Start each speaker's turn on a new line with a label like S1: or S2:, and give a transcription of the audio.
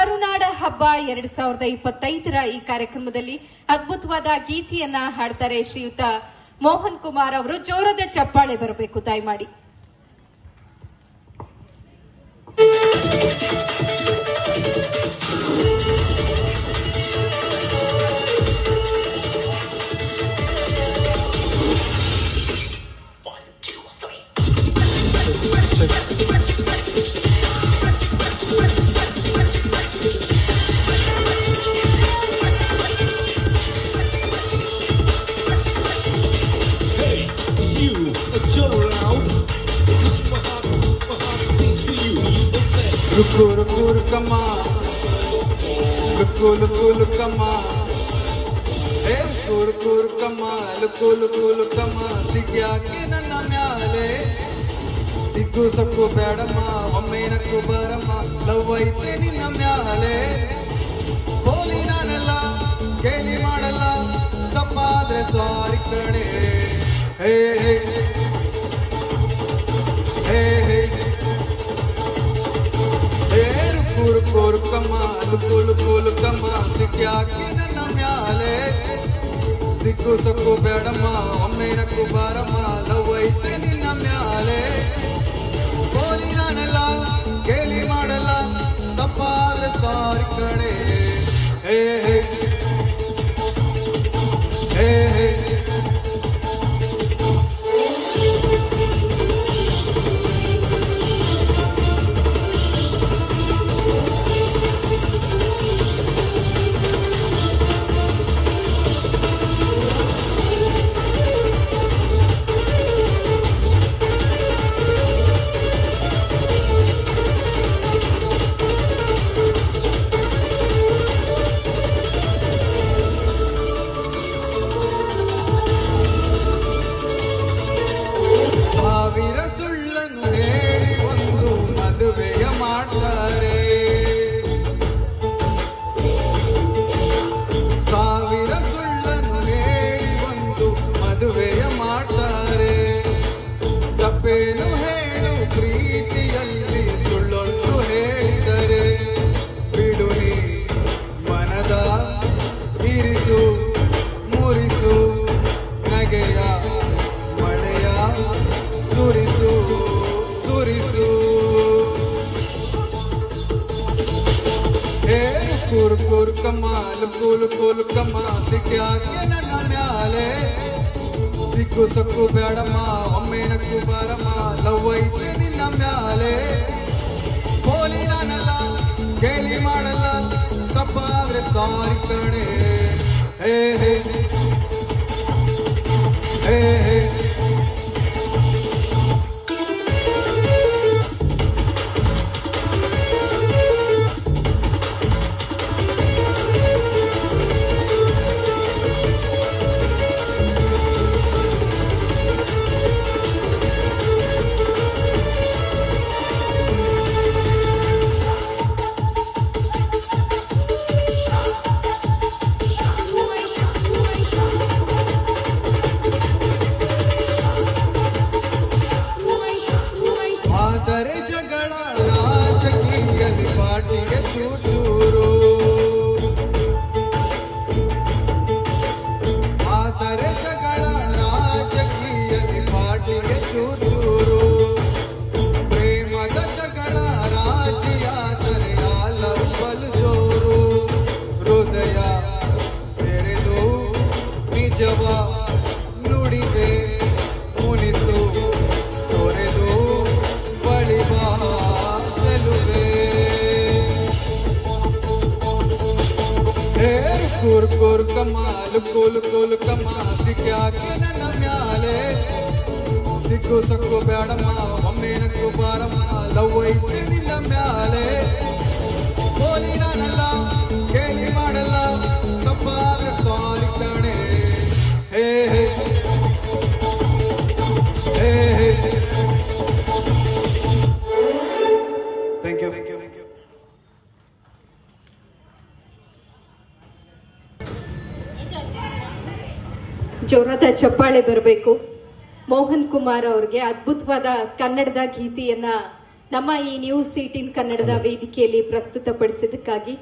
S1: ಕರುನಾಡ ಹಬ್ಬ 2025ರ ಈ ಕಾರ್ಯಕ್ರಮದಲ್ಲಿ ಅದ್ಭುತವಾದ ಗೀತೆಯನ್ನ ಹಾಡ್ತಾರೆ ಶ್ರೀಯುತ ಮೋಹನ್ ಕುಮಾರ್ ಅವರು. ಜೋರದ ಚಪ್ಪಾಳೆ ಬರಬೇಕು ದಯಮಾಡಿ.
S2: रुको रुको रुकमा रुको रुको रुकमा हे रुको रुको रुकमा लुको लुको लुकमा ಸಿಗ್ಯಾಕೆ ನನ್ನ ಮ್ಯಾಲೆ ಸಿಗ್ಗು ಸಕ್ಕು ಬೇಡಮ್ಮ ಒಮ್ಮೆನಕ್ಕು ಬರಮ್ಮ ಲವ್ ಐತೆ ನಿನ್ನ ಮ್ಯಾಲೆ ಪೋಲಿ ನಾನಲ್ಲ ಕೇಳಿ ಮಾಡಲ್ಲ ತಪ್ಪಾದ್ರೆ ಸಾರಿ ಕಣೆ ಹೇ ಹೇ ಹೇ ಹೇ ಕೋರುಕಮ್ಮ ಲುಕುಲುಕುಲುಕಮ್ಮ ಸಿಗ್ಯಾಕೆ ನನ್ನ ಮ್ಯಾಲೆ ಸಿಕ್ಕು ಸಕ್ಕು ಬೇಡಮ್ಮ ಒಮ್ಮೆನಕ್ಕು ಬಾರಮ್ಮ ಲವ್ ಐತೆ ನಿನ್ನ ಮ್ಯಾಲೆ ಕೋಲಿ ನಾನಲ್ಲ ಕೇಳಿ ಮಾಡಲ್ಲ ತಪ್ಪಾದ್ರೆ ಸಾರಿ ಕಣೆ ಹೇ ಹೇ ಹೇ ಹೇ ಲುಕುಲುಕುಲುಕಮ್ಮ ಸಿಗ್ಯಾಕೆ ನನ್ನ ಮ್ಯಾಲೆ ಸಿಕ್ಕು ಸಕ್ಕು ಬೇಡಮ್ಮ ಒಮ್ಮೆನಕ್ಕು ಬಾರಮ್ಮ ಲವ್ ಐತೆ ನಿನ್ನ ಮ್ಯಾಲೆ ಪೋಲಿ ನಾನಲ್ಲ ಕೇಳಿ ಮಾಡಲ್ಲ ತಪ್ಪಾದ್ರೆ ಸಾರಿ ಕಣೆ ಹೇ ಹೇ ಹೇ ಹೇ ನುಡಿದೆ ಮುನಿಸು ತೊರೆದು ಬಳಿಬಾ ಚೆಲುವೆ ಕೂರ್ ಕೂರ್ ಕಮ್ಮ ಲುಕುಲುಕುಲುಕಮ್ಮ ಸಿಗ್ಯಾಕೆ ನನ್ನ ಮ್ಯಾಲೆ ಸಿಕ್ಕು ಸಕ್ಕು ಬೇಡಮ್ಮ ಒಮ್ಮೆನಕ್ಕು ಬಾರಮ್ಮ ಲವ್ ಐತೆ ನಿನ್ನ ಮ್ಯಾಲೆ ಪೋಲಿ ನಾನಲ್ಲ ಕೇಳಿ ಮಾಡಲ್ಲ ತಪ್ಪಾದ್ರೆ ಸಾರಿ ಕಣೆ ಹೇ ಹೇ ಹೇ ಹೇ ಥ್ಯಾಂಕ್ ಯು
S1: ಜೋರಾದ ಚಪ್ಪಾಳೆ ಬರಬೇಕು. ಮೋಹನ್ ಕುಮಾರ್ ಅವರಿಗೆ ಅದ್ಭುತವಾದ ಕನ್ನಡದ ಗೀತೆಯನ್ನ ನಮ್ಮ ಈ ನ್ಯೂಸ್ 18 ಕನ್ನಡದ ವೇದಿಕೆಯಲ್ಲಿ ಪ್ರಸ್ತುತಪಡಿಸಿದ್ದಕ್ಕಾಗಿ